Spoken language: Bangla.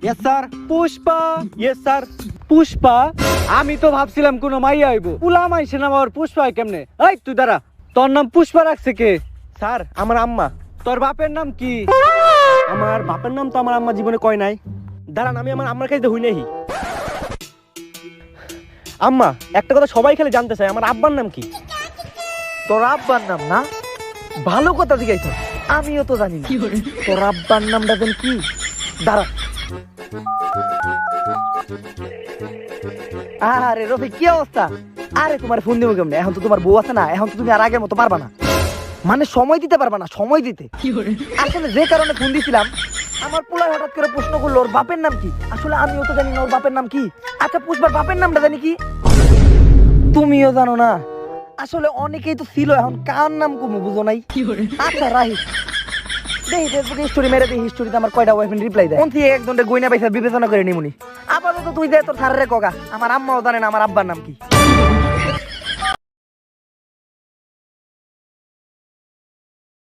Yes sir. Pushpa. Yes sir. Pushpa? আমি তো ভাবছিলাম কোনো মাইয়া আইবো। পুলা মাইছে নাম আবার পুষ্পা হয় কেমনে? এই তুই দাঁড়া, তোর নাম পুষ্পা রাখছে কে? স্যার আমার আম্মা। তোর বাপের নাম কি? আমার বাপের নাম তো আমার আম্মা জীবনে কয় নাই। দাঁড়ান আমি আমার আম্মার কাছে হই নাই। আম্মা একটা কথা সবাই খেলে জানতে চায়, আমার আব্বার নাম কি? তোর আব্বার নাম না? ভালো কথা জিজ্ঞাসা, আমিও তো জানি না তোর আব্বার নামটা যেন কি। দাঁড়া। আরে রফিক কি অবস্থা? আরে তোমার ফোন দিব কেমনে? এখন তো তোমার বউ আছে না, এখন তো তুমি আর আগের মতো পারবা না, মানে সময় দিতে পারবা না, সময় দিতে। আসলে যে কারণে ফোন দিছিলাম, আমার পোলা হঠাৎ করে প্রশ্ন করলো ওর বাপের নাম কি। আসলে আমিও তো জানি না ওর বাপের নাম কি। আচ্ছা পুষ্পার বাপের নামটা জানি কি? তুমিও জানো না? আসলে অনেকেই তো ছিল, এখন কার নাম কমু বুঝো নাই। আচ্ছা রাহিস, দেখি ফেসবুকে স্টোরি মেরে দেখি স্টোরিতে আমার কয়টা ওয়াইফ রিপ্লাই দেয়। কোন থেকে এক ঘন্টা গয়না পয়সা বিবেচনা করে নিমুনি। আপাতত তুই দে তোর স্যারের কগা, আমার আম্মাও জানে না আমার আব্বার নাম কি।